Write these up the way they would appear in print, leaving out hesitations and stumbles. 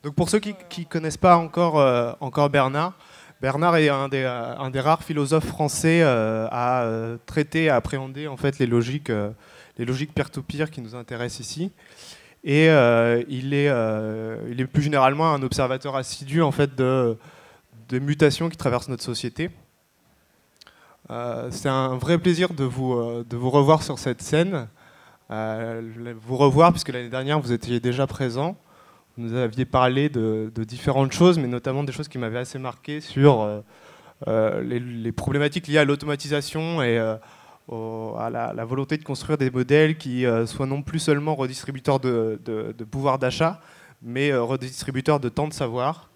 Donc pour ceux qui ne connaissent pas encore Bernard, Bernard est un des rares philosophes français à traiter, à appréhender en fait les logiques peer-to-peer qui nous intéressent ici. Et il est plus généralement un observateur assidu en fait des mutations qui traversent notre société. C'est un vrai plaisir de vous revoir sur cette scène, vous revoir puisque l'année dernière vous étiez déjà présent. Vous nous aviez parlé de différentes choses, mais notamment des choses qui m'avaient assez marqué sur les problématiques liées à l'automatisation et à la volonté de construire des modèles qui soient non plus seulement redistributeurs de pouvoir d'achat, mais redistributeurs de temps de savoir.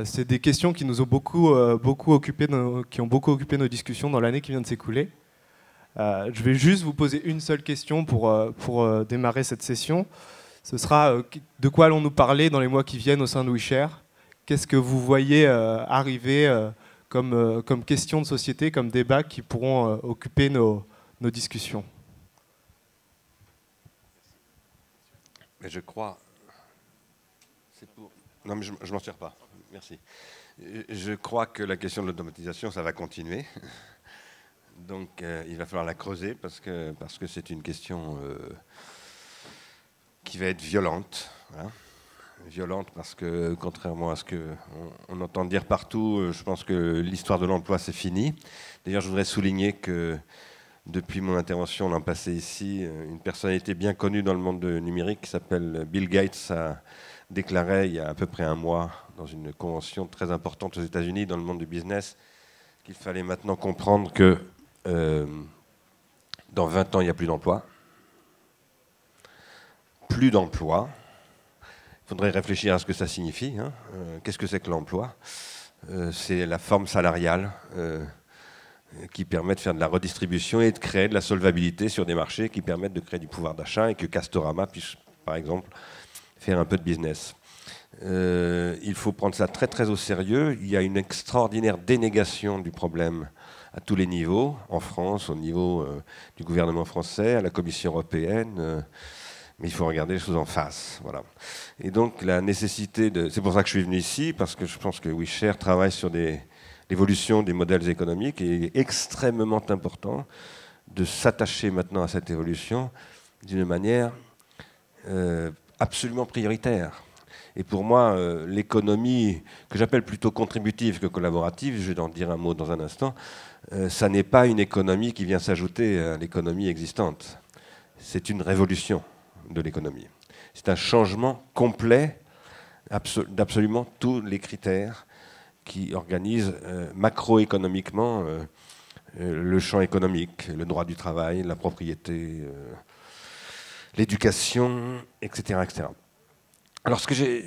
C'est des questions qui nous ont beaucoup occupé nos discussions dans l'année qui vient de s'écouler. Je vais juste vous poser une seule question pour démarrer cette session. Ce sera de quoi allons-nous parler dans les mois qui viennent au sein de WeShare? Qu'est-ce que vous voyez arriver comme questions de société, comme débats qui pourront occuper nos discussions? Mais je crois... Non, mais je ne m'en tire pas. Merci. Je crois que la question de l'automatisation, ça va continuer. Donc, il va falloir la creuser parce que c'est une question qui va être violente. Hein. Violente parce que, contrairement à ce qu'on entend dire partout, je pense que l'histoire de l'emploi, c'est fini. D'ailleurs, je voudrais souligner que depuis mon intervention l'an passé ici, une personnalité bien connue dans le monde numérique qui s'appelle Bill Gates a déclaré il y a à peu près un mois dans une convention très importante aux États-Unis dans le monde du business qu'il fallait maintenant comprendre que dans 20 ans, il n'y a plus d'emploi. Plus d'emploi. Il faudrait réfléchir à ce que ça signifie. Hein. Qu'est-ce que c'est que l'emploi? C'est la forme salariale qui permet de faire de la redistribution et de créer de la solvabilité sur des marchés qui permettent de créer du pouvoir d'achat et que Castorama puisse, par exemple, faire un peu de business. Il faut prendre ça très très au sérieux. Il y a une extraordinaire dénégation du problème à tous les niveaux, en France, au niveau du gouvernement français, à la Commission européenne, mais il faut regarder les choses en face. Voilà. Et donc la nécessité de... C'est pour ça que je suis venu ici, parce que je pense que WeShare travaille sur l'évolution des modèles économiques et il est extrêmement important de s'attacher maintenant à cette évolution d'une manière absolument prioritaire. Et pour moi, l'économie, que j'appelle plutôt contributive que collaborative, je vais en dire un mot dans un instant, ça n'est pas une économie qui vient s'ajouter à l'économie existante. C'est une révolution de l'économie. C'est un changement complet d'absolument tous les critères qui organisent macroéconomiquement le champ économique, le droit du travail, la propriété, l'éducation, etc., etc. Alors, ce que j'ai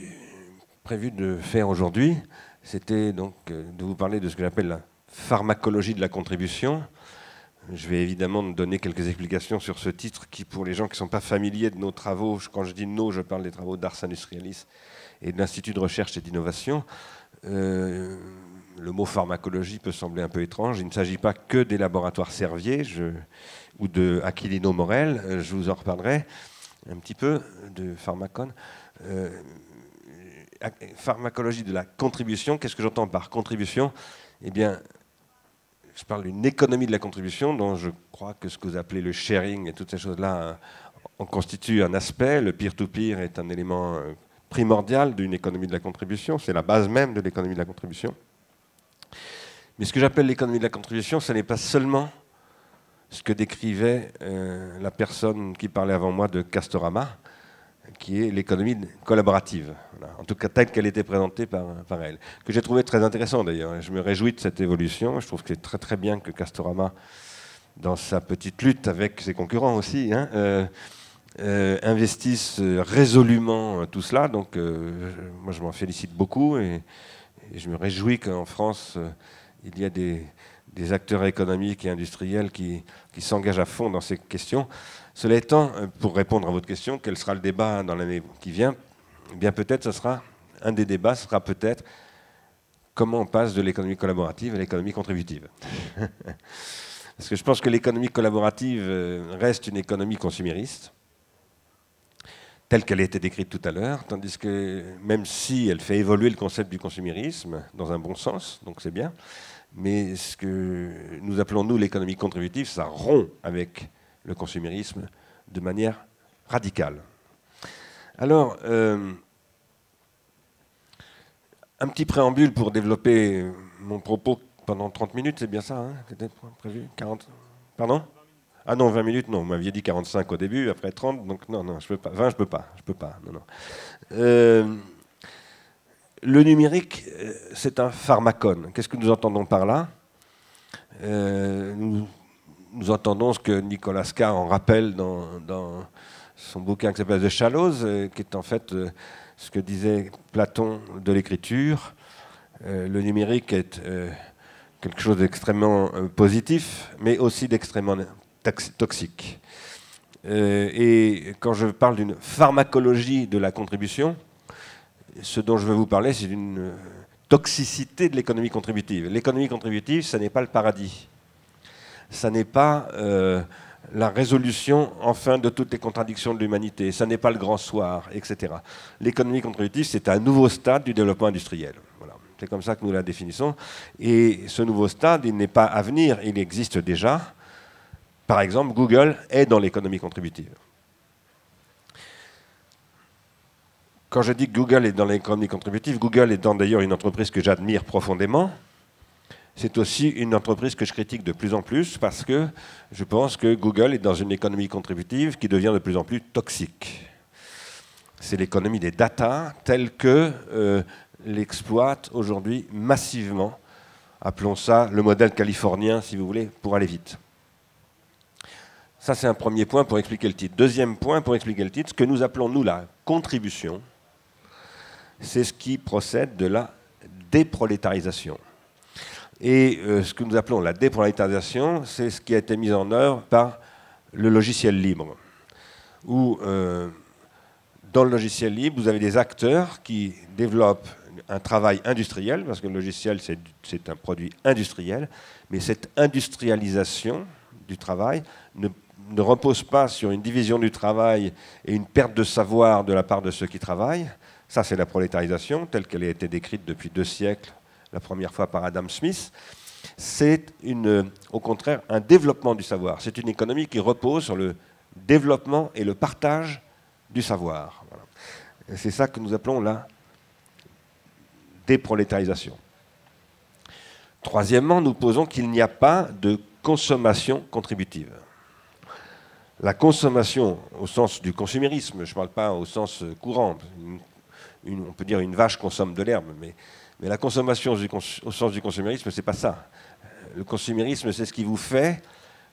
prévu de faire aujourd'hui, c'était donc de vous parler de ce que j'appelle la pharmacologie de la contribution. Je vais évidemment donner quelques explications sur ce titre qui, pour les gens qui ne sont pas familiers de nos travaux, quand je dis nos, je parle des travaux d'Ars Industrialis et de l'Institut de recherche et d'innovation. Le mot pharmacologie peut sembler un peu étrange. Il ne s'agit pas que des laboratoires Servier ou de Aquilino Morel. Je vous en reparlerai un petit peu de Pharmacon. Pharmacologie de la contribution. Qu'est-ce que j'entends par contribution? Eh bien, je parle d'une économie de la contribution dont je crois que ce que vous appelez le sharing et toutes ces choses-là en constituent un aspect. Le peer-to-peer est un élément primordial d'une économie de la contribution. C'est la base même de l'économie de la contribution. Mais ce que j'appelle l'économie de la contribution, ce n'est pas seulement ce que décrivait la personne qui parlait avant moi de Castorama, qui est l'économie collaborative, voilà. En tout cas telle qu'elle était présentée par elle, que j'ai trouvé très intéressant d'ailleurs. Je me réjouis de cette évolution. Je trouve que c'est très très bien que Castorama, dans sa petite lutte avec ses concurrents aussi, hein, investisse résolument tout cela. Donc moi je m'en félicite beaucoup et je me réjouis qu'en France il y a des acteurs économiques et industriels qui s'engagent à fond dans ces questions. Cela étant, pour répondre à votre question, quel sera le débat dans l'année qui vient? Eh bien peut-être un des débats sera peut-être comment on passe de l'économie collaborative à l'économie contributive. Parce que je pense que l'économie collaborative reste une économie consumériste, telle qu'elle a été décrite tout à l'heure, tandis que même si elle fait évoluer le concept du consumérisme dans un bon sens, donc c'est bien, mais ce que nous appelons, nous, l'économie contributive, ça rompt avec le consumérisme de manière radicale. Alors, un petit préambule pour développer mon propos pendant 30 minutes, c'est bien ça, hein, c'était prévu 40. Pardon? Ah non, 20 minutes, non, vous m'aviez dit 45 au début, après 30, donc non, non, je peux pas. 20, je peux pas, non, non. Le numérique, c'est un pharmacone. Qu'est-ce que nous entendons par là? Nous entendons ce que Nicolas Carr en rappelle dans son bouquin qui s'appelle The Shallows, qui est en fait ce que disait Platon de l'écriture. Le numérique est quelque chose d'extrêmement positif, mais aussi d'extrêmement toxique. Et quand je parle d'une pharmacologie de la contribution, ce dont je veux vous parler, c'est d'une toxicité de l'économie contributive. L'économie contributive, ça n'est pas le paradis. Ça n'est pas la résolution, enfin, de toutes les contradictions de l'humanité. Ça n'est pas le grand soir, etc. L'économie contributive, c'est un nouveau stade du développement industriel. Voilà. C'est comme ça que nous la définissons. Et ce nouveau stade, il n'est pas à venir, il existe déjà. Par exemple, Google est dans l'économie contributive. Quand je dis que Google est dans l'économie contributive, Google est d'ailleurs une entreprise que j'admire profondément. C'est aussi une entreprise que je critique de plus en plus parce que je pense que Google est dans une économie contributive qui devient de plus en plus toxique. C'est l'économie des data telle que l'exploite aujourd'hui massivement. Appelons ça le modèle californien, si vous voulez, pour aller vite. Ça, c'est un premier point pour expliquer le titre. Deuxième point pour expliquer le titre, ce que nous appelons, nous, la contribution, c'est ce qui procède de la déprolétarisation. Et ce que nous appelons la déprolétarisation, c'est ce qui a été mis en œuvre par le logiciel libre. Où, dans le logiciel libre, vous avez des acteurs qui développent un travail industriel, parce que le logiciel, c'est un produit industriel, mais cette industrialisation du travail ne repose pas sur une division du travail et une perte de savoir de la part de ceux qui travaillent. Ça, c'est la prolétarisation, telle qu'elle a été décrite depuis 2 siècles, la première fois par Adam Smith. C'est au contraire un développement du savoir. C'est une économie qui repose sur le développement et le partage du savoir. Voilà. C'est ça que nous appelons la déprolétarisation. Troisièmement, nous posons qu'il n'y a pas de consommation contributive. La consommation au sens du consumérisme, je ne parle pas au sens courant, on peut dire une vache consomme de l'herbe, mais la consommation au sens du consumérisme, ce n'est pas ça. Le consumérisme, c'est ce qui vous fait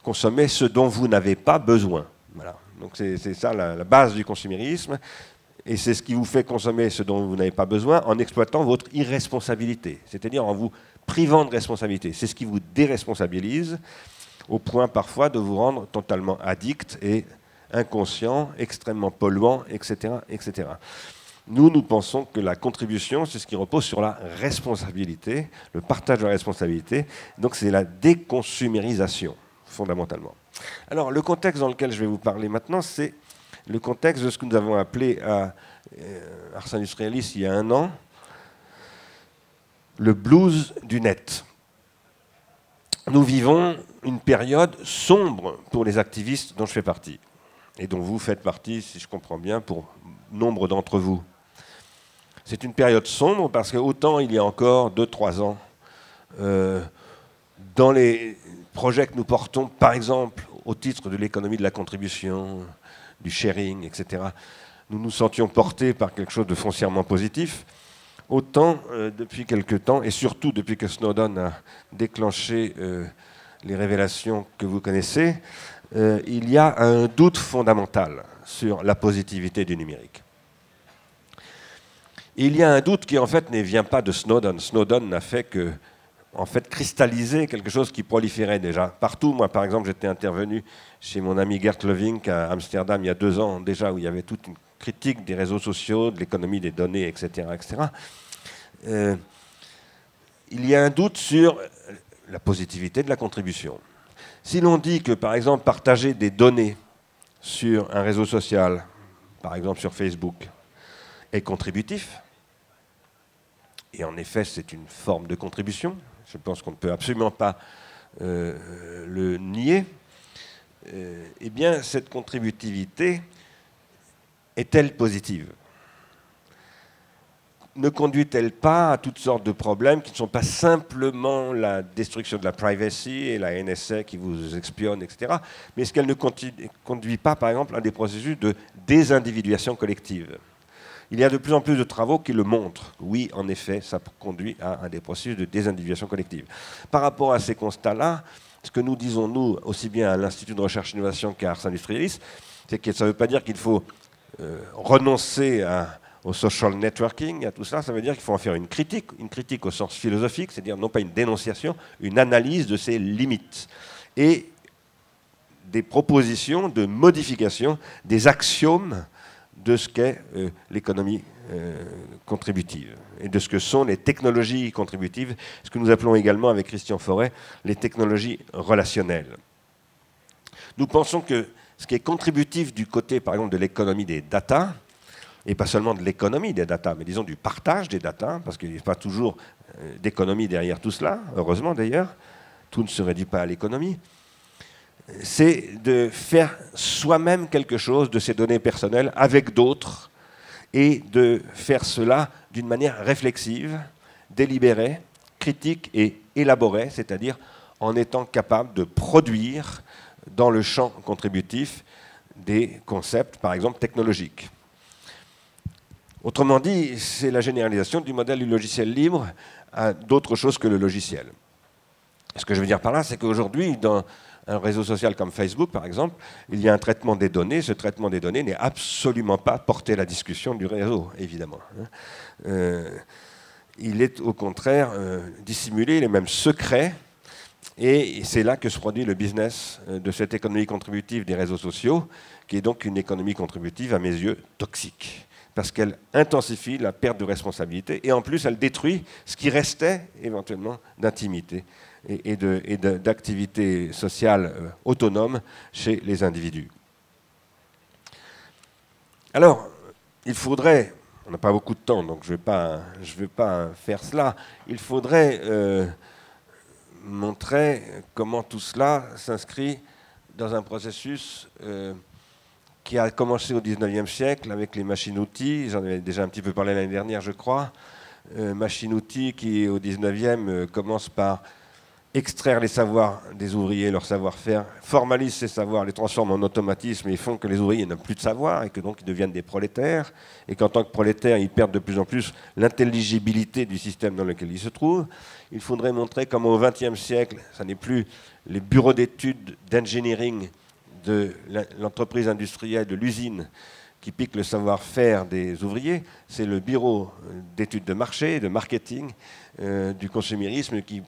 consommer ce dont vous n'avez pas besoin. Voilà. Donc c'est ça la base du consumérisme, et c'est ce qui vous fait consommer ce dont vous n'avez pas besoin en exploitant votre irresponsabilité, c'est-à-dire en vous privant de responsabilité. C'est ce qui vous déresponsabilise, au point parfois de vous rendre totalement addict et inconscient, extrêmement polluant, etc., etc. Nous pensons que la contribution, c'est ce qui repose sur la responsabilité, le partage de la responsabilité. Donc c'est la déconsumérisation, fondamentalement. Alors le contexte dans lequel je vais vous parler maintenant, c'est le contexte de ce que nous avons appelé à Ars Industrialis il y a 1 an, le blues du net. Nous vivons une période sombre pour les activistes dont je fais partie, et dont vous faites partie, si je comprends bien, pour nombre d'entre vous. C'est une période sombre parce que autant il y a encore 2-3 ans, dans les projets que nous portons, par exemple, au titre de l'économie de la contribution, du sharing, etc., nous nous sentions portés par quelque chose de foncièrement positif. Autant, depuis quelque temps, et surtout depuis que Snowden a déclenché les révélations que vous connaissez, il y a un doute fondamental sur la positivité du numérique. Et il y a un doute qui, en fait, ne vient pas de Snowden. Snowden n'a fait que, en fait, cristalliser quelque chose qui proliférait déjà partout. Moi, par exemple, j'étais intervenu chez mon ami Gert Levink à Amsterdam il y a 2 ans déjà, où il y avait toute une critique des réseaux sociaux, de l'économie des données, etc., etc. Il y a un doute sur la positivité de la contribution. Si l'on dit que, par exemple, partager des données sur un réseau social par exemple sur Facebook, est contributif. Et en effet, c'est une forme de contribution. Je pense qu'on ne peut absolument pas le nier. Eh bien, cette contributivité est-elle positive? Ne conduit-elle pas à toutes sortes de problèmes qui ne sont pas simplement la destruction de la privacy et la NSA qui vous espionne, etc., mais est-ce qu'elle ne conduit pas, par exemple, à des processus de désindividuation collective? Il y a de plus en plus de travaux qui le montrent. Oui, en effet, ça conduit à des processus de désindividuation collective. Par rapport à ces constats-là, ce que nous disons, nous, aussi bien à l'Institut de recherche et innovation qu'à Ars Industrialis, c'est que ça ne veut pas dire qu'il faut renoncer au social networking, à tout ça. Ça veut dire qu'il faut en faire une critique au sens philosophique, c'est-à-dire non pas une dénonciation, une analyse de ses limites. Et des propositions de modification des axiomes de ce qu'est l'économie contributive et de ce que sont les technologies contributives, ce que nous appelons également avec Christian Forêt les technologies relationnelles. Nous pensons que ce qui est contributif du côté, par exemple, de l'économie des data, et pas seulement de l'économie des data, mais disons du partage des data, parce qu'il n'y a pas toujours d'économie derrière tout cela, heureusement d'ailleurs, tout ne se réduit pas à l'économie, c'est de faire soi-même quelque chose de ces données personnelles avec d'autres et de faire cela d'une manière réflexive, délibérée, critique et élaborée, c'est-à-dire en étant capable de produire dans le champ contributif des concepts, par exemple, technologiques. Autrement dit, c'est la généralisation du modèle du logiciel libre à d'autres choses que le logiciel. Ce que je veux dire par là, c'est qu'aujourd'hui, dans un réseau social comme Facebook, par exemple, il y a un traitement des données. Ce traitement des données n'est absolument pas porté à la discussion du réseau, évidemment. Il est au contraire dissimulé, il est même secret. Et c'est là que se produit le business de cette économie contributive des réseaux sociaux, qui est donc une économie contributive, à mes yeux, toxique. Parce qu'elle intensifie la perte de responsabilité et en plus elle détruit ce qui restait éventuellement d'intimité et d'activité sociale autonome chez les individus. Alors, il faudrait, on n'a pas beaucoup de temps donc je ne vais pas faire cela, il faudrait montrer comment tout cela s'inscrit dans un processus qui a commencé au XIXe siècle avec les machines-outils. J'en avais déjà un petit peu parlé l'année dernière, je crois. Machines-outils qui, au XIXe, commencent par extraire les savoirs des ouvriers, leur savoir-faire, formalisent ces savoirs, les transforment en automatisme et font que les ouvriers n'ont plus de savoir et que donc ils deviennent des prolétaires. Et qu'en tant que prolétaires, ils perdent de plus en plus l'intelligibilité du système dans lequel ils se trouvent. Il faudrait montrer comment au XXe siècle, ce n'est plus les bureaux d'études d'engineering de l'entreprise industrielle, de l'usine, qui pique le savoir-faire des ouvriers, c'est le bureau d'études de marché, de marketing, du consumérisme qui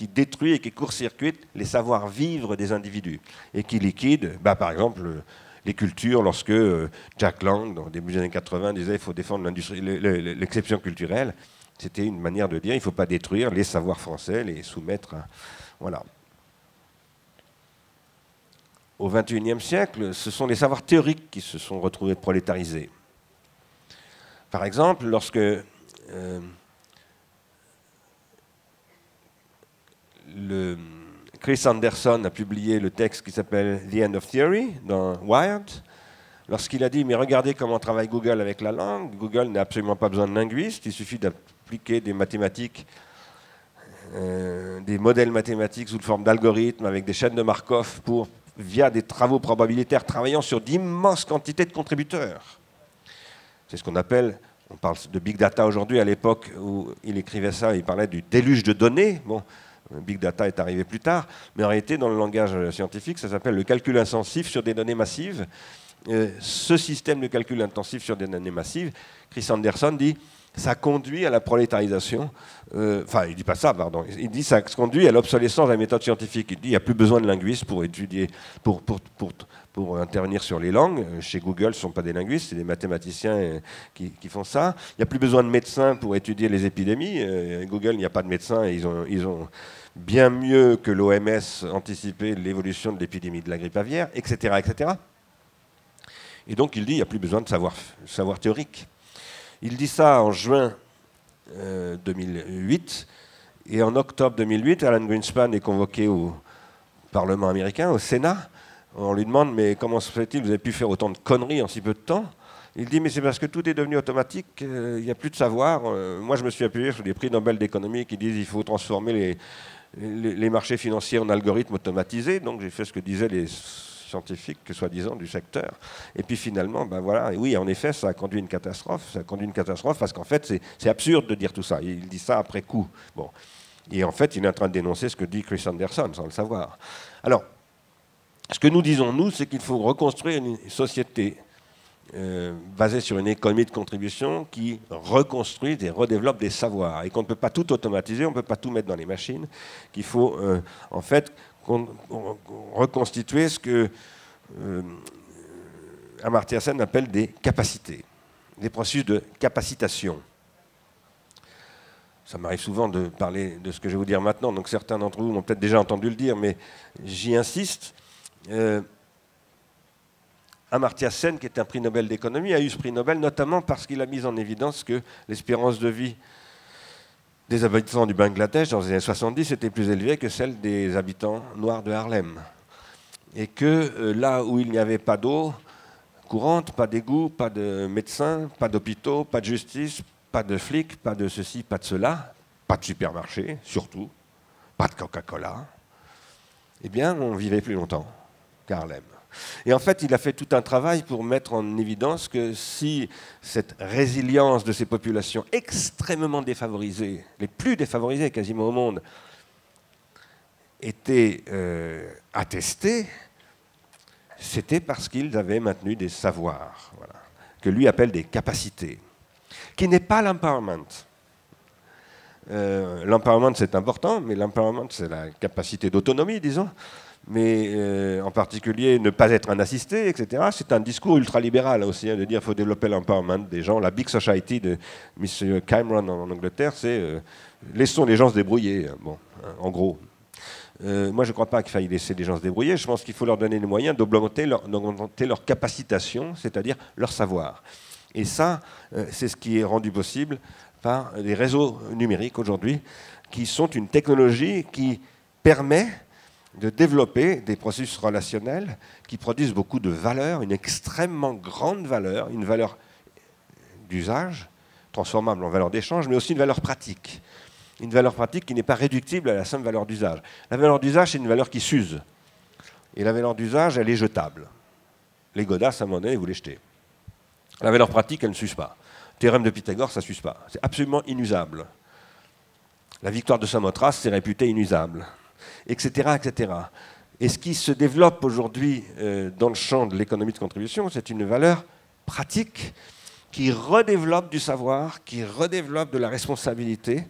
détruit et qui court-circuite les savoir-vivre des individus et qui liquide, par exemple, les cultures, lorsque Jack Lang, dans le début des années 80, disait qu'il faut défendre l'exception culturelle. C'était une manière de dire qu'il ne faut pas détruire les savoirs français, les soumettre à... Voilà. Au XXIe siècle, ce sont les savoirs théoriques qui se sont retrouvés prolétarisés. Par exemple, lorsque Chris Anderson a publié le texte qui s'appelle The End of Theory dans Wired, lorsqu'il a dit « Mais regardez comment travaille Google avec la langue. Google n'a absolument pas besoin de linguistes, il suffit d'appliquer des mathématiques, des modèles mathématiques sous forme d'algorithmes avec des chaînes de Markov via des travaux probabilitaires travaillant sur d'immenses quantités de contributeurs. » C'est ce qu'on appelle, on parle de big data aujourd'hui, à l'époque où il écrivait ça, il parlait du déluge de données. Bon, big data est arrivé plus tard, mais en réalité, dans le langage scientifique, ça s'appelle le calcul intensif sur des données massives. Ce système de calcul intensif sur des données massives, Chris Anderson dit, ça conduit à la prolétarisation. Enfin, il ne dit pas ça, pardon. Il dit que ça conduit à l'obsolescence de la méthode scientifique. Il dit qu'il n'y a plus besoin de linguistes pour étudier, pour intervenir sur les langues. Chez Google, ce ne sont pas des linguistes, c'est des mathématiciens qui font ça. Il n'y a plus besoin de médecins pour étudier les épidémies. Google, il n'y a pas de médecins. Et ils ont bien mieux que l'OMS anticipé l'évolution de l'épidémie de la grippe aviaire, etc., etc. Et donc il dit, il n'y a plus besoin de savoir théorique. Il dit ça en juin 2008, et en octobre 2008, Alan Greenspan est convoqué au Parlement américain, au Sénat. On lui demande, mais comment se fait-il, vous avez pu faire autant de conneries en si peu de temps? Il dit, mais c'est parce que tout est devenu automatique, il n'y a plus de savoir. Moi, je me suis appuyé sur des prix Nobel d'économie qui disent qu'il faut transformer les marchés financiers en algorithmes automatisés. Donc j'ai fait ce que disaient les scientifiques, soi-disant, du secteur. Et puis finalement, ben voilà, et oui, en effet, ça a conduit à une catastrophe. Ça a conduit à une catastrophe parce qu'en fait, c'est absurde de dire tout ça. Il dit ça après coup. Bon. Et en fait, il est en train de dénoncer ce que dit Chris Anderson, sans le savoir. Alors, ce que nous disons, nous, c'est qu'il faut reconstruire une société basée sur une économie de contribution qui reconstruit et redéveloppe des savoirs. Et qu'on ne peut pas tout automatiser, on ne peut pas tout mettre dans les machines, qu'il faut en fait reconstituer ce que Amartya Sen appelle des capacités, des processus de capacitation. Ça m'arrive souvent de parler de ce que je vais vous dire maintenant, donc certains d'entre vous ont peut-être déjà entendu le dire, mais j'y insiste. Amartya Sen, qui est un prix Nobel d'économie, a eu ce prix Nobel notamment parce qu'il a mis en évidence que l'espérance de vie des habitants du Bangladesh dans les années 70 était plus élevée que celle des habitants noirs de Harlem. Et que là où il n'y avait pas d'eau courante, pas d'égout, pas de médecins, pas d'hôpitaux, pas de justice, pas de flics, pas de ceci, pas de cela, pas de supermarché, surtout, pas de Coca-Cola, eh bien, on vivait plus longtemps qu'à Harlem. Et en fait, il a fait tout un travail pour mettre en évidence que si cette résilience de ces populations extrêmement défavorisées, les plus défavorisées quasiment au monde, était attestée, c'était parce qu'ils avaient maintenu des savoirs, voilà, que lui appelle des capacités, qui n'est pas l'empowerment. L'empowerment, c'est important, mais l'empowerment, c'est la capacité d'autonomie, disons. Mais en particulier ne pas être un assisté, etc. C'est un discours ultralibéral aussi, hein, de dire qu'il faut développer l'empowerment des gens. La Big Society de M. Cameron en Angleterre, c'est laissons les gens se débrouiller, bon, hein, en gros. Moi, je ne crois pas qu'il faille laisser les gens se débrouiller. Je pense qu'il faut leur donner les moyens d'augmenter leur capacitation, c'est-à-dire leur savoir. Et ça, c'est ce qui est rendu possible par les réseaux numériques aujourd'hui, qui sont une technologie qui permet de développer des processus relationnels qui produisent beaucoup de valeur, une extrêmement grande valeur, une valeur d'usage, transformable en valeur d'échange, mais aussi une valeur pratique. Une valeur pratique qui n'est pas réductible à la simple valeur d'usage. La valeur d'usage, c'est une valeur qui s'use. Et la valeur d'usage, elle est jetable. Les godasses, à un moment donné, vous les jetez. La valeur pratique, elle ne s'use pas. Théorème de Pythagore, ça ne s'use pas. C'est absolument inusable. La victoire de Samothrace, c'est réputé inusable. Etc., etc. Et ce qui se développe aujourd'hui dans le champ de l'économie de contribution, c'est une valeur pratique qui redéveloppe du savoir, qui redéveloppe de la responsabilité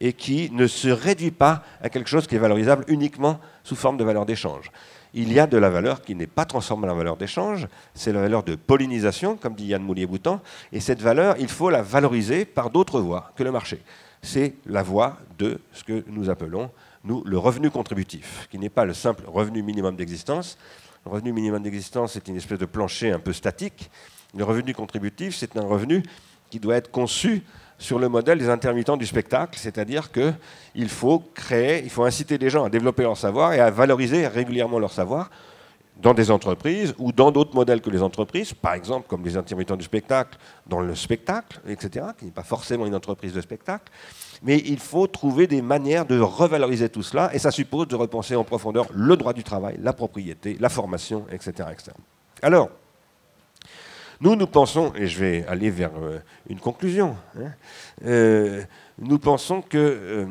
et qui ne se réduit pas à quelque chose qui est valorisable uniquement sous forme de valeur d'échange. Il y a de la valeur qui n'est pas transformée en valeur d'échange, c'est la valeur de pollinisation, comme dit Yann Moulier-Boutan, et cette valeur, il faut la valoriser par d'autres voies que le marché. C'est la voie de ce que nous appelons nous, le revenu contributif, qui n'est pas le simple revenu minimum d'existence. Le revenu minimum d'existence, c'est une espèce de plancher un peu statique. Le revenu contributif, c'est un revenu qui doit être conçu sur le modèle des intermittents du spectacle, c'est-à-dire qu'il faut créer, il faut inciter les gens à développer leur savoir et à valoriser régulièrement leur savoir dans des entreprises ou dans d'autres modèles que les entreprises, par exemple comme les intermittents du spectacle, dans le spectacle, etc., qui n'est pas forcément une entreprise de spectacle. Mais il faut trouver des manières de revaloriser tout cela, et ça suppose de repenser en profondeur le droit du travail, la propriété, la formation, etc. etc. Alors, nous pensons, et je vais aller vers une conclusion, hein, nous pensons que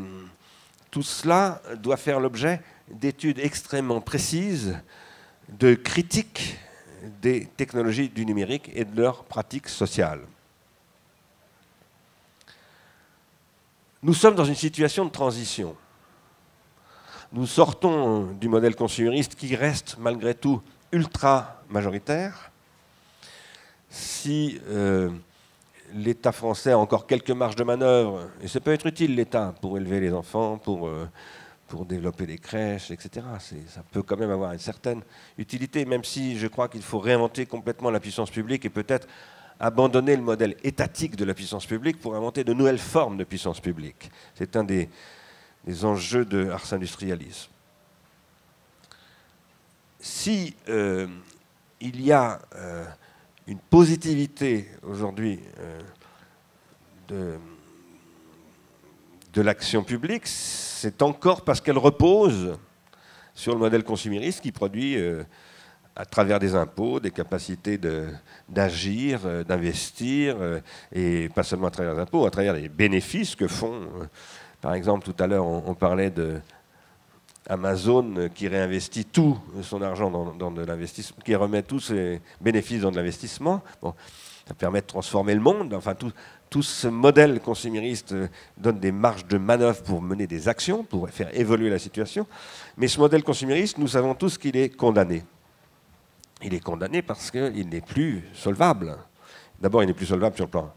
tout cela doit faire l'objet d'études extrêmement précises, de critiques des technologies du numérique et de leurs pratiques sociales. Nous sommes dans une situation de transition. Nous sortons du modèle consumériste qui reste malgré tout ultra majoritaire. Si l'État français a encore quelques marges de manœuvre, et ça peut être utile l'État pour élever les enfants, pour pour développer les crèches, etc. Ça peut quand même avoir une certaine utilité, même si je crois qu'il faut réinventer complètement la puissance publique et peut-être abandonner le modèle étatique de la puissance publique pour inventer de nouvelles formes de puissance publique. C'est un des enjeux de Ars Industrialis. Si il y a une positivité aujourd'hui de l'action publique, c'est encore parce qu'elle repose sur le modèle consumériste qui produit à travers des impôts, des capacités d'agir, d'investir, et pas seulement à travers les impôts, à travers les bénéfices que font. Par exemple, tout à l'heure, on parlait de Amazon qui réinvestit tout son argent dans de l'investissement, qui remet tous ses bénéfices dans de l'investissement. Bon, ça permet de transformer le monde. Enfin, tout ce modèle consumériste donne des marges de manœuvre pour mener des actions, pour faire évoluer la situation. Mais ce modèle consumériste, nous savons tous qu'il est condamné. Il est condamné parce qu'il n'est plus solvable. D'abord, il n'est plus solvable sur le plan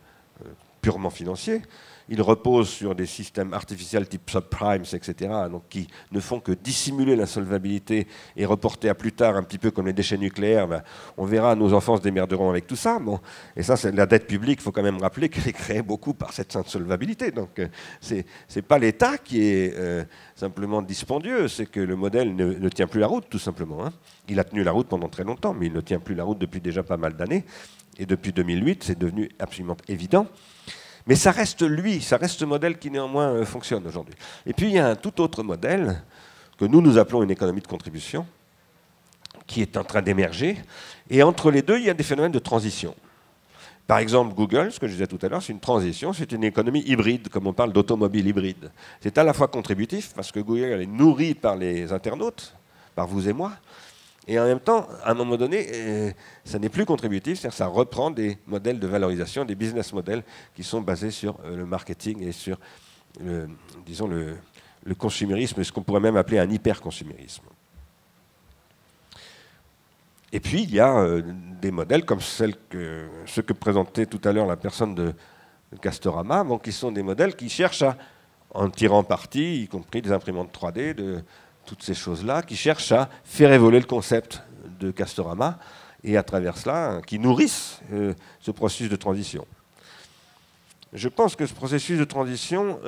purement financier. Il repose sur des systèmes artificiels type subprimes, etc., donc qui ne font que dissimuler l'insolvabilité et reporter à plus tard, un petit peu comme les déchets nucléaires. Ben, on verra, nos enfants se démerderont avec tout ça. Bon. Et ça, c'est la dette publique, il faut quand même rappeler qu'elle est créée beaucoup par cette insolvabilité. Donc, ce n'est pas l'État qui est simplement dispendieux, c'est que le modèle ne tient plus la route, tout simplement. Hein. Il a tenu la route pendant très longtemps, mais il ne tient plus la route depuis déjà pas mal d'années. Et depuis 2008, c'est devenu absolument évident. Mais ça reste lui, ça reste ce modèle qui néanmoins fonctionne aujourd'hui. Et puis il y a un tout autre modèle que nous appelons une économie de contribution, qui est en train d'émerger. Et entre les deux, il y a des phénomènes de transition. Par exemple, Google, ce que je disais tout à l'heure, c'est une transition, c'est une économie hybride, comme on parle d'automobile hybride. C'est à la fois contributif, parce que Google est nourri par les internautes, par vous et moi, et en même temps, à un moment donné, ça n'est plus contributif, c'est-à-dire que ça reprend des modèles de valorisation, des business models qui sont basés sur le marketing et sur, disons, le consumérisme, ce qu'on pourrait même appeler un hyper-consumérisme. Et puis, il y a des modèles comme ceux que présentait tout à l'heure la personne de Castorama, bon, qui sont des modèles qui cherchent à, en tirant parti, y compris des imprimantes 3D, de toutes ces choses-là, qui cherchent à faire évoluer le concept de Castorama et à travers cela, qui nourrissent ce processus de transition. Je pense que ce processus de transition,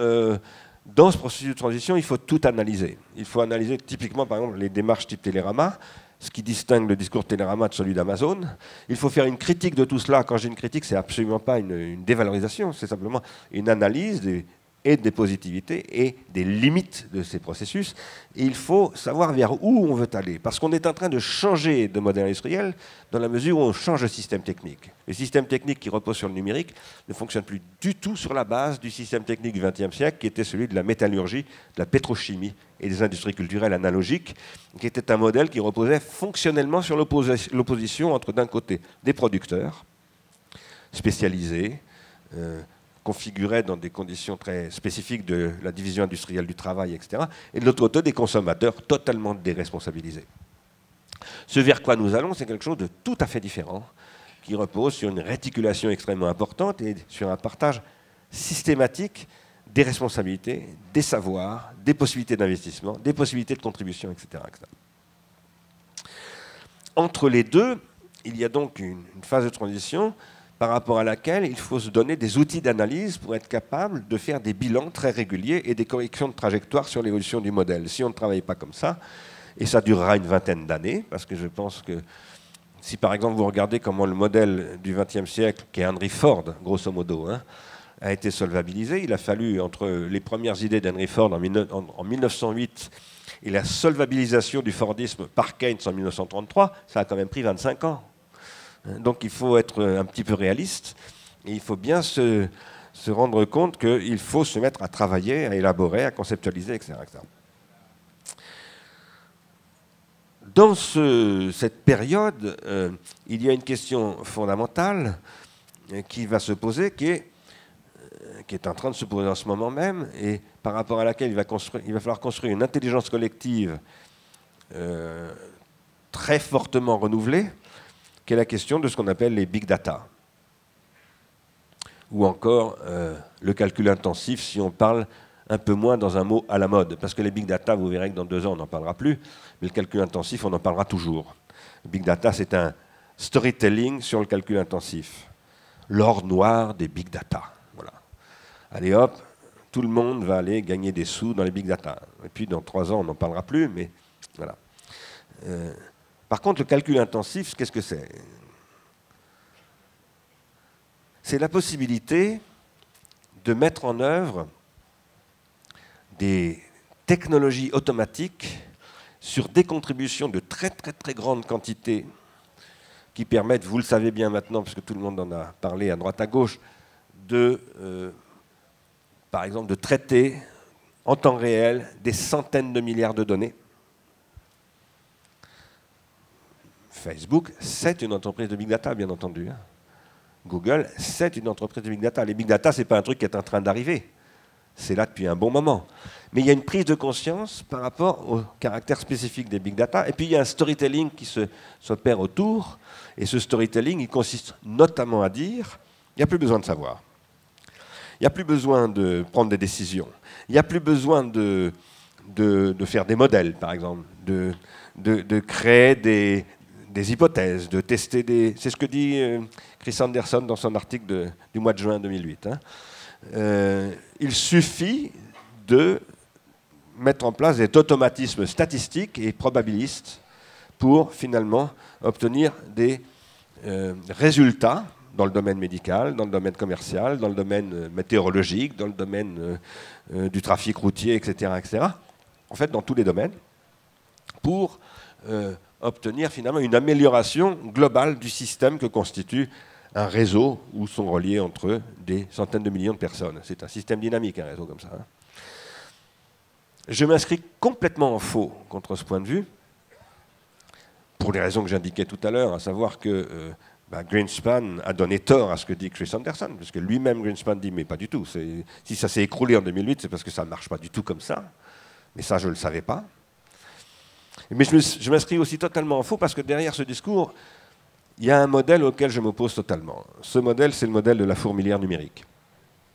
dans ce processus de transition, il faut tout analyser. Il faut analyser typiquement, par exemple, les démarches type Télérama, ce qui distingue le discours de Télérama de celui d'Amazon. Il faut faire une critique de tout cela. Quand j'ai une critique, c'est absolument pas une dévalorisation, c'est simplement une analyse des positivités et des limites de ces processus. Et il faut savoir vers où on veut aller. Parce qu'on est en train de changer de modèle industriel dans la mesure où on change de système technique. Le système technique qui repose sur le numérique ne fonctionne plus du tout sur la base du système technique du XXe siècle, qui était celui de la métallurgie, de la pétrochimie et des industries culturelles analogiques, qui était un modèle qui reposait fonctionnellement sur l'opposition entre, d'un côté, des producteurs spécialisés, configurés dans des conditions très spécifiques de la division industrielle du travail, etc. Et de l'autre côté, des consommateurs totalement déresponsabilisés. Ce vers quoi nous allons, c'est quelque chose de tout à fait différent, qui repose sur une réticulation extrêmement importante et sur un partage systématique des responsabilités, des savoirs, des possibilités d'investissement, des possibilités de contribution, etc., etc. Entre les deux, il y a donc une phase de transition par rapport à laquelle il faut se donner des outils d'analyse pour être capable de faire des bilans très réguliers et des corrections de trajectoire sur l'évolution du modèle. Si on ne travaille pas comme ça, et ça durera une vingtaine d'années, parce que je pense que si par exemple vous regardez comment le modèle du XXe siècle, qui est Henry Ford, grosso modo, hein, a été solvabilisé, il a fallu, entre les premières idées d'Henry Ford en 1908 et la solvabilisation du Fordisme par Keynes en 1933, ça a quand même pris 25 ans. Donc il faut être un petit peu réaliste et il faut bien se rendre compte qu'il faut se mettre à travailler, à élaborer, à conceptualiser, etc. etc. Dans cette période, il y a une question fondamentale qui va se poser, qui est en train de se poser en ce moment même, et par rapport à laquelle il va falloir construire une intelligence collective très fortement renouvelée, qui est la question de ce qu'on appelle les big data, ou encore le calcul intensif si on parle un peu moins dans un mot à la mode. Parce que les big data, vous verrez que dans 2 ans, on n'en parlera plus, mais le calcul intensif, on en parlera toujours. Le big data, c'est un storytelling sur le calcul intensif. L'or noir des big data. Voilà. Allez hop, tout le monde va aller gagner des sous dans les big data. Et puis dans 3 ans, on n'en parlera plus, mais voilà. Par contre, le calcul intensif, qu'est-ce que c'est? C'est la possibilité de mettre en œuvre des technologies automatiques sur des contributions de très très très grandes quantités qui permettent, vous le savez bien maintenant, parce que tout le monde en a parlé à droite à gauche, par exemple, de traiter en temps réel des centaines de milliards de données. Facebook, c'est une entreprise de big data, bien entendu. Google, c'est une entreprise de big data. Les big data, ce n'est pas un truc qui est en train d'arriver. C'est là depuis un bon moment. Mais il y a une prise de conscience par rapport au caractère spécifique des big data. Et puis il y a un storytelling qui s'opère autour. Et ce storytelling, il consiste notamment à dire, il n'y a plus besoin de savoir. Il n'y a plus besoin de prendre des décisions. Il n'y a plus besoin de faire des modèles, par exemple, de créer des hypothèses, de tester des... C'est ce que dit Chris Anderson dans son article du mois de juin 2008. Il suffit de mettre en place des automatismes statistiques et probabilistes pour finalement obtenir des résultats dans le domaine médical, dans le domaine commercial, dans le domaine météorologique, dans le domaine du trafic routier, etc., etc. En fait, dans tous les domaines, pour obtenir finalement une amélioration globale du système que constitue un réseau où sont reliés entre eux des centaines de millions de personnes. C'est un système dynamique, un réseau comme ça. Je m'inscris complètement en faux contre ce point de vue, pour les raisons que j'indiquais tout à l'heure, à savoir que Greenspan a donné tort à ce que dit Chris Anderson, parce que lui-même, Greenspan, dit, mais pas du tout. Si ça s'est écroulé en 2008, c'est parce que ça ne marche pas du tout comme ça. Mais ça, je ne le savais pas. Mais je m'inscris aussi totalement en faux, parce que derrière ce discours, il y a un modèle auquel je m'oppose totalement. Ce modèle, c'est le modèle de la fourmilière numérique.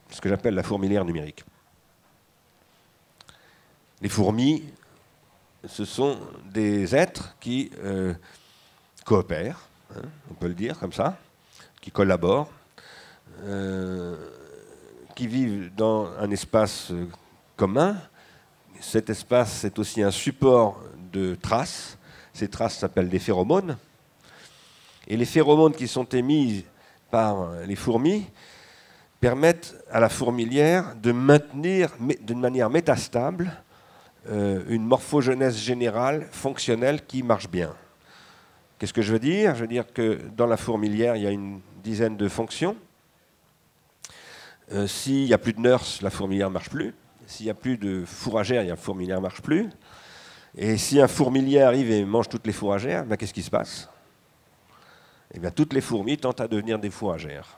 Ce que j'appelle la fourmilière numérique. Les fourmis, ce sont des êtres qui coopèrent, on peut le dire comme ça, qui collaborent, qui vivent dans un espace commun. Cet espace, c'est aussi un support de traces. Ces traces s'appellent des phéromones. Et les phéromones qui sont émises par les fourmis permettent à la fourmilière de maintenir d'une manière métastable une morphogenèse générale fonctionnelle qui marche bien. Qu'est-ce que je veux dire? Je veux dire que dans la fourmilière, il y a une dizaine de fonctions. S'il n'y a plus de nurse, la fourmilière ne marche plus. S'il n'y a plus de fourragère, la fourmilière ne marche plus. Et si un fourmilier arrive et mange toutes les fourragères, qu'est-ce qui se passe? Eh bien, toutes les fourmis tentent à devenir des fourragères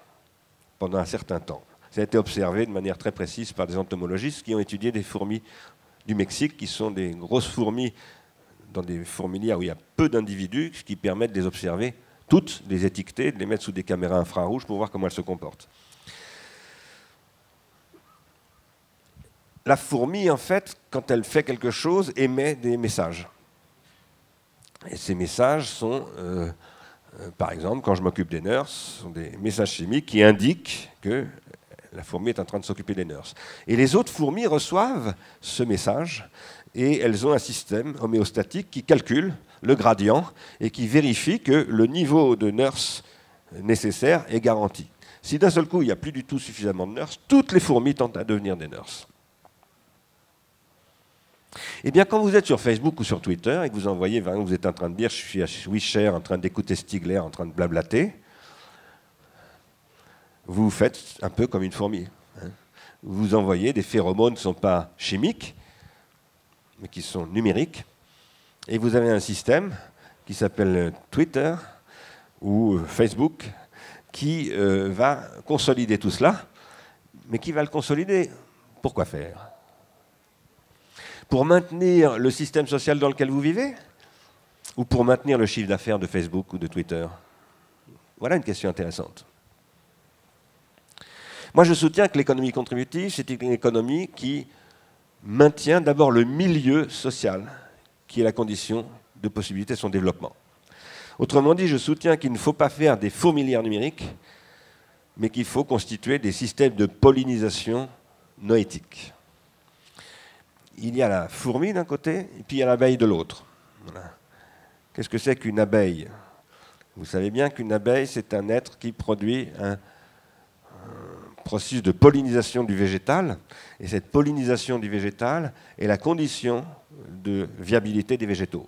pendant un certain temps. Ça a été observé de manière très précise par des entomologistes qui ont étudié des fourmis du Mexique, qui sont des grosses fourmis dans des fourmilières où il y a peu d'individus, ce qui permet de les observer toutes, de les étiqueter, de les mettre sous des caméras infrarouges pour voir comment elles se comportent. La fourmi, en fait, quand elle fait quelque chose, émet des messages. Et ces messages sont, par exemple, quand je m'occupe des nurses, sont des messages chimiques qui indiquent que la fourmi est en train de s'occuper des nurses. Et les autres fourmis reçoivent ce message et elles ont un système homéostatique qui calcule le gradient et qui vérifie que le niveau de nurse nécessaire est garanti. Si d'un seul coup, il n'y a plus du tout suffisamment de nurses, toutes les fourmis tentent à devenir des nurses. Eh bien, quand vous êtes sur Facebook ou sur Twitter et que vous envoyez, vous êtes en train de dire, je suis à WeShare en train d'écouter Stigler, en train de blablater, vous faites un peu comme une fourmi. Vous envoyez des phéromones qui ne sont pas chimiques, mais qui sont numériques, et vous avez un système qui s'appelle Twitter ou Facebook qui va consolider tout cela, mais qui va le consolider. Pourquoi faire? Pour maintenir le système social dans lequel vous vivez? Ou pour maintenir le chiffre d'affaires de Facebook ou de Twitter? Voilà une question intéressante. Moi, je soutiens que l'économie contributive, c'est une économie qui maintient d'abord le milieu social, qui est la condition de possibilité de son développement. Autrement dit, je soutiens qu'il ne faut pas faire des fourmilières numériques, mais qu'il faut constituer des systèmes de pollinisation noétique. Il y a la fourmi d'un côté, et puis il y a l'abeille de l'autre. Voilà. Qu'est-ce que c'est qu'une abeille? Vous savez bien qu'une abeille, c'est un être qui produit un processus de pollinisation du végétal, et cette pollinisation du végétal est la condition de viabilité des végétaux.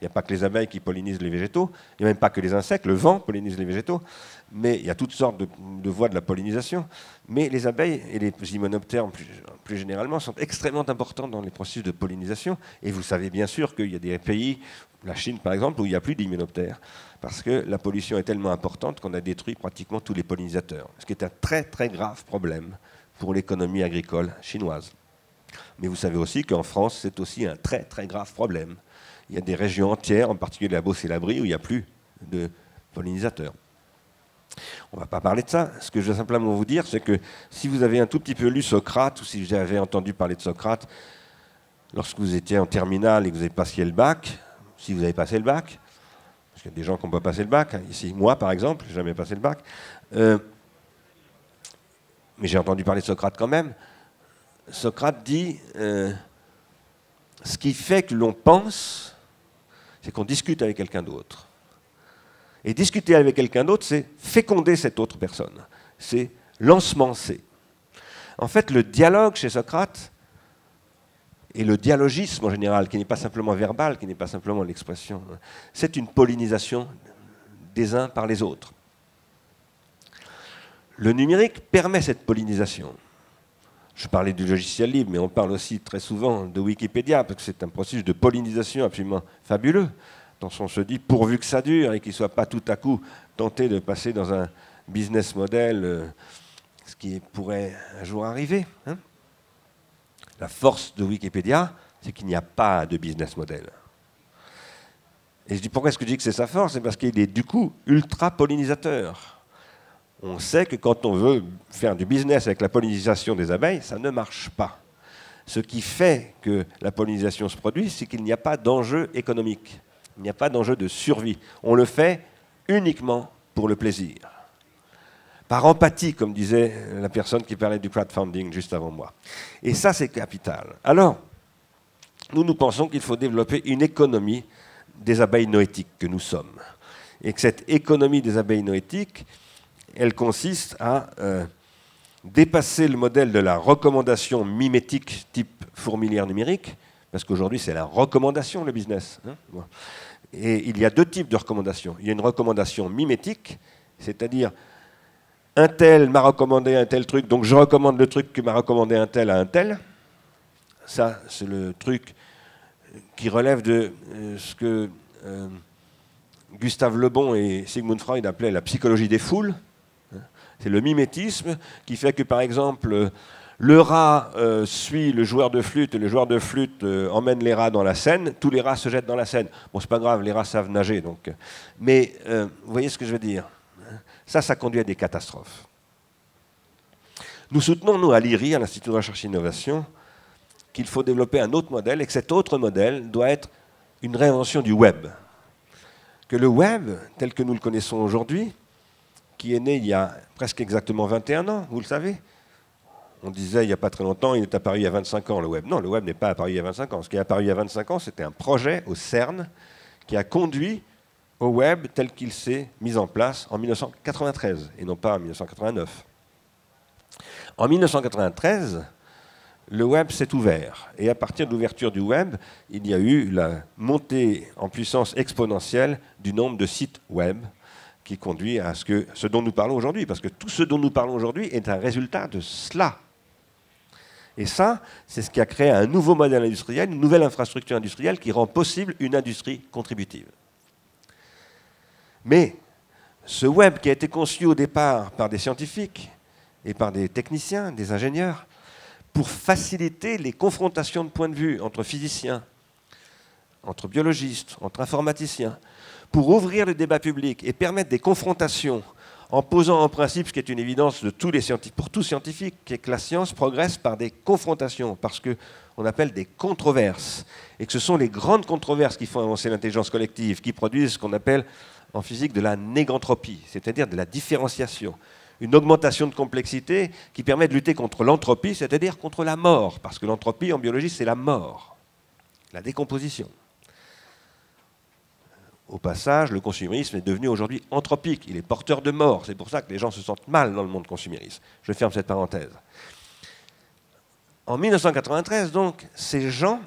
Il n'y a pas que les abeilles qui pollinisent les végétaux, il n'y a même pas que les insectes, le vent pollinise les végétaux, mais il y a toutes sortes de voies de la pollinisation. Mais les abeilles et les hyménoptères plus généralement sont extrêmement importants dans les processus de pollinisation. Et vous savez bien sûr qu'il y a des pays, la Chine par exemple, où il n'y a plus d'hyménoptères, parce que la pollution est tellement importante qu'on a détruit pratiquement tous les pollinisateurs, ce qui est un très très grave problème pour l'économie agricole chinoise. Mais vous savez aussi qu'en France, c'est aussi un très très grave problème. Il y a des régions entières, en particulier la Beauce et la Brie, où il n'y a plus de pollinisateurs. On ne va pas parler de ça. Ce que je veux simplement vous dire, c'est que si vous avez un tout petit peu lu Socrate, ou si vous avez entendu parler de Socrate, lorsque vous étiez en terminale et que vous avez passé le bac, si vous avez passé le bac, parce qu'il y a des gens qui n'ont pas passé le bac, ici, moi par exemple, je n'ai jamais passé le bac, mais j'ai entendu parler de Socrate quand même. Socrate dit ce qui fait que l'on pense, c'est qu'on discute avec quelqu'un d'autre. Et discuter avec quelqu'un d'autre, c'est féconder cette autre personne. C'est l'ensemencer. En fait, le dialogue chez Socrate, et le dialogisme en général, qui n'est pas simplement verbal, qui n'est pas simplement l'expression, c'est une pollinisation des uns par les autres. Le numérique permet cette pollinisation. Je parlais du logiciel libre, mais on parle aussi très souvent de Wikipédia, parce que c'est un processus de pollinisation absolument fabuleux, dont on se dit, pourvu que ça dure, et qu'il ne soit pas tout à coup tenté de passer dans un business model, ce qui pourrait un jour arriver. Hein. La force de Wikipédia, c'est qu'il n'y a pas de business model. Et je dis, pourquoi est-ce que je dis que c'est sa force? C'est parce qu'il est du coup ultra pollinisateur. On sait que quand on veut faire du business avec la pollinisation des abeilles, ça ne marche pas. Ce qui fait que la pollinisation se produit, c'est qu'il n'y a pas d'enjeu économique. Il n'y a pas d'enjeu de survie. On le fait uniquement pour le plaisir. Par empathie, comme disait la personne qui parlait du crowdfunding juste avant moi. Et ça, c'est capital. Alors, nous pensons qu'il faut développer une économie des abeilles noétiques que nous sommes. Et que cette économie des abeilles noétiques, elle consiste à dépasser le modèle de la recommandation mimétique type fourmilière numérique, parce qu'aujourd'hui c'est la recommandation, le business. Hein. Et il y a deux types de recommandations. Il y a une recommandation mimétique, c'est-à-dire un tel m'a recommandé un tel truc, donc je recommande le truc que m'a recommandé un tel à un tel. Ça, c'est le truc qui relève de ce que Gustave Le Bon et Sigmund Freud appelaient la psychologie des foules. C'est le mimétisme qui fait que, par exemple, le rat suit le joueur de flûte et le joueur de flûte emmène les rats dans la Seine. Tous les rats se jettent dans la Seine. Bon, c'est pas grave, les rats savent nager. Donc. Mais vous voyez ce que je veux dire? Ça conduit à des catastrophes. Nous soutenons, nous, à l'IRI, à l'Institut de Recherche et Innovation, qu'il faut développer un autre modèle et que cet autre modèle doit être une réinvention du web. Que le web, tel que nous le connaissons aujourd'hui, qui est né il y a presque exactement 21 ans, vous le savez. On disait il n'y a pas très longtemps, il est apparu il y a 25 ans, le web. Non, le web n'est pas apparu il y a 25 ans. Ce qui est apparu il y a 25 ans, c'était un projet au CERN qui a conduit au web tel qu'il s'est mis en place en 1993, et non pas en 1989. En 1993, le web s'est ouvert. Et à partir de l'ouverture du web, il y a eu la montée en puissance exponentielle du nombre de sites web, qui conduit à ce dont nous parlons aujourd'hui, parce que tout ce dont nous parlons aujourd'hui est un résultat de cela. Et ça, c'est ce qui a créé un nouveau modèle industriel, une nouvelle infrastructure industrielle qui rend possible une industrie contributive. Mais ce web qui a été conçu au départ par des scientifiques et par des techniciens, des ingénieurs, pour faciliter les confrontations de points de vue entre physiciens, entre biologistes, entre informaticiens, pour ouvrir le débat public et permettre des confrontations en posant en principe ce qui est une évidence de tous les scientifiques, pour tout scientifique, qui est que la science progresse par des confrontations, parce qu'on appelle des controverses, et que ce sont les grandes controverses qui font avancer l'intelligence collective, qui produisent ce qu'on appelle en physique de la négantropie, c'est-à-dire de la différenciation, une augmentation de complexité qui permet de lutter contre l'entropie, c'est-à-dire contre la mort, parce que l'entropie en biologie c'est la mort, la décomposition. Au passage, le consumérisme est devenu aujourd'hui anthropique. Il est porteur de mort. C'est pour ça que les gens se sentent mal dans le monde consumériste. Je ferme cette parenthèse. En 1993, donc, ces gens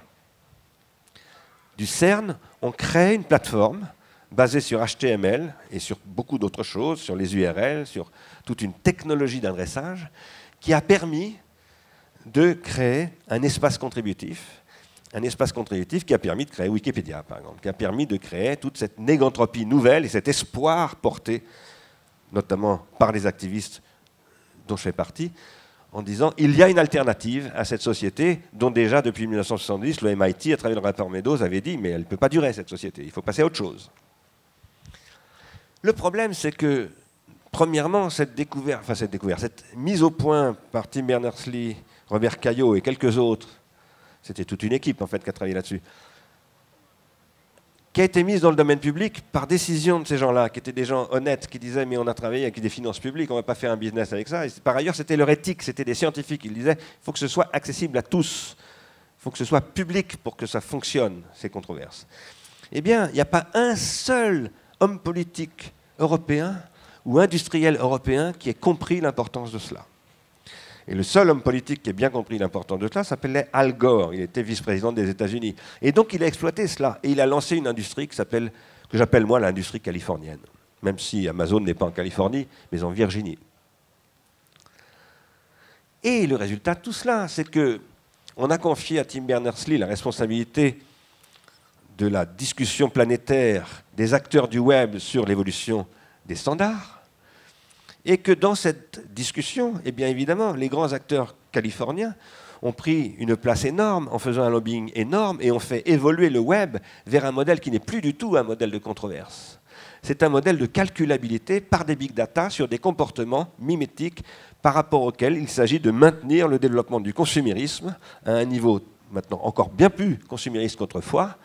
du CERN ont créé une plateforme basée sur HTML et sur beaucoup d'autres choses, sur les URL, sur toute une technologie d'adressage, qui a permis de créer un espace contributif. Un espace contributif qui a permis de créer Wikipédia, par exemple, qui a permis de créer toute cette négantropie nouvelle et cet espoir porté, notamment par les activistes dont je fais partie, en disant il y a une alternative à cette société dont déjà depuis 1970, le MIT, à travers le rapport Meadows, avait dit mais elle ne peut pas durer cette société, il faut passer à autre chose. Le problème, c'est que, premièrement, cette mise au point par Tim Berners-Lee, Robert Caillot et quelques autres, c'était toute une équipe en fait qui a travaillé là-dessus, qui a été mise dans le domaine public par décision de ces gens-là, qui étaient des gens honnêtes, qui disaient mais on a travaillé avec des finances publiques, on ne va pas faire un business avec ça. Et par ailleurs, c'était leur éthique, c'était des scientifiques. Ils disaient il faut que ce soit accessible à tous, il faut que ce soit public pour que ça fonctionne, ces controverses. Eh bien, il n'y a pas un seul homme politique européen ou industriel européen qui ait compris l'importance de cela. Et le seul homme politique qui ait bien compris l'importance de cela s'appelait Al Gore. Il était vice-président des États-Unis. Et donc il a exploité cela. Et il a lancé une industrie que j'appelle moi l'industrie californienne. Même si Amazon n'est pas en Californie, mais en Virginie. Et le résultat de tout cela, c'est qu'on a confié à Tim Berners-Lee la responsabilité de la discussion planétaire des acteurs du web sur l'évolution des standards. Et que dans cette discussion, eh bien évidemment, les grands acteurs californiens ont pris une place énorme en faisant un lobbying énorme et ont fait évoluer le web vers un modèle qui n'est plus du tout un modèle de controverse. C'est un modèle de calculabilité par des big data sur des comportements mimétiques par rapport auxquels il s'agit de maintenir le développement du consumérisme à un niveau maintenant encore bien plus consumériste qu'autrefois,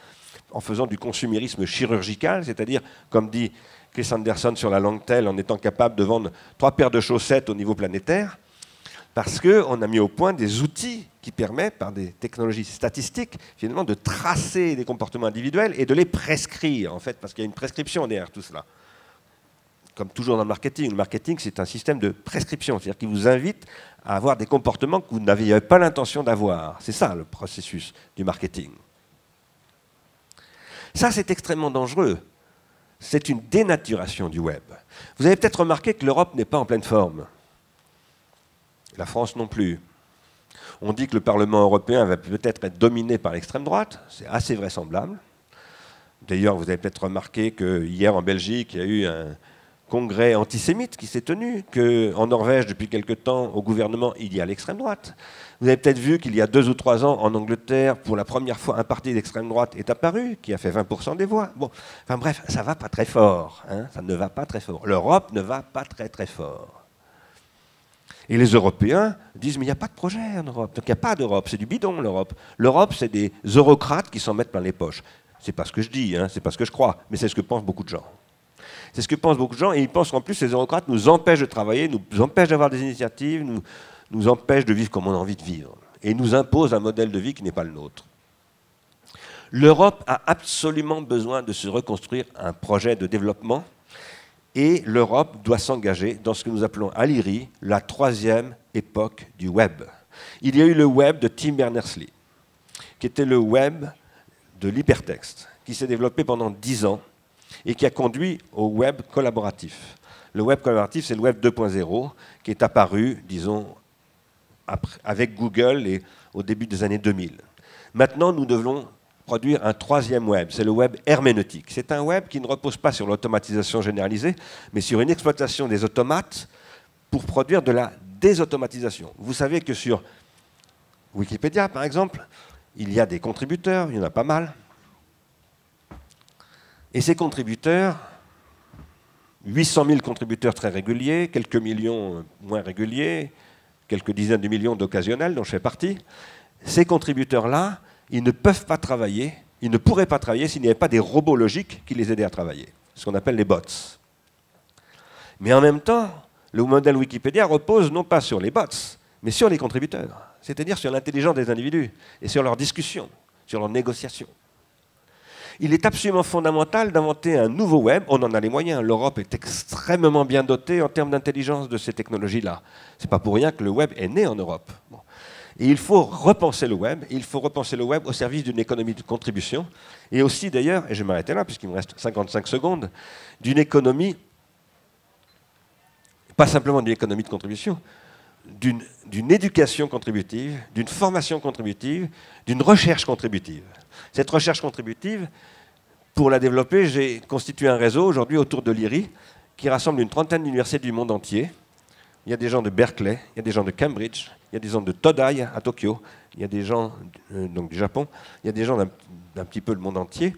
en faisant du consumérisme chirurgical, c'est-à-dire, comme dit Chris Anderson sur la Longtail, en étant capable de vendre 3 paires de chaussettes au niveau planétaire, parce qu'on a mis au point des outils qui permettent, par des technologies statistiques, finalement, de tracer des comportements individuels et de les prescrire, en fait, parce qu'il y a une prescription derrière tout cela. Comme toujours dans le marketing, c'est un système de prescription, c'est-à-dire qui vous invite à avoir des comportements que vous n'aviez pas l'intention d'avoir. C'est ça, le processus du marketing. Ça, c'est extrêmement dangereux. C'est une dénaturation du web. Vous avez peut-être remarqué que l'Europe n'est pas en pleine forme. La France non plus. On dit que le Parlement européen va peut-être être dominé par l'extrême droite. C'est assez vraisemblable. D'ailleurs, vous avez peut-être remarqué qu'hier en Belgique, il y a eu un congrès antisémite qui s'est tenu, qu'en Norvège, depuis quelque temps, au gouvernement, il y a l'extrême droite. Vous avez peut-être vu qu'il y a 2 ou 3 ans, en Angleterre, pour la première fois, un parti d'extrême droite est apparu, qui a fait 20% des voix. Bon, enfin bref, ça ne va pas très fort. Hein, ça ne va pas très fort. L'Europe ne va pas très très fort. Et les Européens disent, mais il n'y a pas de projet en Europe. Donc il n'y a pas d'Europe, c'est du bidon l'Europe. L'Europe, c'est des eurocrates qui s'en mettent plein les poches. C'est pas ce que je dis, hein, c'est pas ce que je crois, mais c'est ce que pensent beaucoup de gens. C'est ce que pensent beaucoup de gens, et ils pensent qu'en plus, ces eurocrates nous empêchent de travailler, nous empêchent d'avoir des initiatives, nous empêchent de vivre comme on a envie de vivre, et nous imposent un modèle de vie qui n'est pas le nôtre. L'Europe a absolument besoin de se reconstruire un projet de développement, et l'Europe doit s'engager dans ce que nous appelons à l'IRI la 3e époque du web. Il y a eu le web de Tim Berners-Lee, qui était le web de l'hypertexte, qui s'est développé pendant 10 ans, et qui a conduit au web collaboratif. Le web collaboratif, c'est le web 2.0 qui est apparu, disons, avec Google et au début des années 2000. Maintenant, nous devons produire un 3e web, c'est le web herméneutique. C'est un web qui ne repose pas sur l'automatisation généralisée, mais sur une exploitation des automates pour produire de la désautomatisation. Vous savez que sur Wikipédia, par exemple, il y a des contributeurs, il y en a pas mal. Et ces contributeurs, 800 000 contributeurs très réguliers, quelques millions moins réguliers, quelques dizaines de millions d'occasionnels dont je fais partie. Ces contributeurs-là, ils ne peuvent pas travailler, ils ne pourraient pas travailler s'il n'y avait pas des robots logiques qui les aidaient à travailler, ce qu'on appelle les bots. Mais en même temps, le modèle Wikipédia repose non pas sur les bots, mais sur les contributeurs, c'est-à-dire sur l'intelligence des individus et sur leurs discussions, sur leurs négociations. Il est absolument fondamental d'inventer un nouveau web. On en a les moyens. L'Europe est extrêmement bien dotée en termes d'intelligence de ces technologies-là. Ce n'est pas pour rien que le web est né en Europe. Bon. Et il faut repenser le web. Il faut repenser le web au service d'une économie de contribution. Et aussi, d'ailleurs, et je vais m'arrêter là, puisqu'il me reste 55 secondes, d'une économie, pas simplement d'une économie de contribution, d'une éducation contributive, d'une formation contributive, d'une recherche contributive. Cette recherche contributive, pour la développer, j'ai constitué un réseau aujourd'hui autour de l'IRI qui rassemble une trentaine d'universités du monde entier. Il y a des gens de Berkeley, il y a des gens de Cambridge, il y a des gens de Todai à Tokyo, il y a des gens donc du Japon, il y a des gens d'un petit peu le monde entier.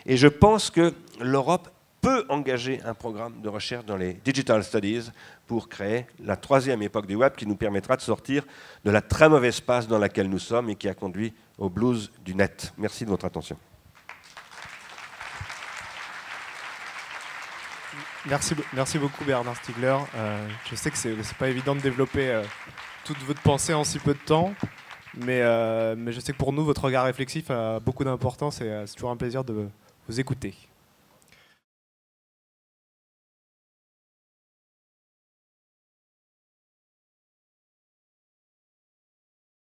Et je pense que l'Europe peut engager un programme de recherche dans les Digital Studies pour créer la troisième époque du web qui nous permettra de sortir de la très mauvaise passe dans laquelle nous sommes et qui a conduit au blues du net. Merci de votre attention. Merci beaucoup Bernard Stiegler. Je sais que c'est pas évident de développer toute votre pensée en si peu de temps, mais je sais que pour nous, votre regard réflexif a beaucoup d'importance et c'est toujours un plaisir de vous écouter.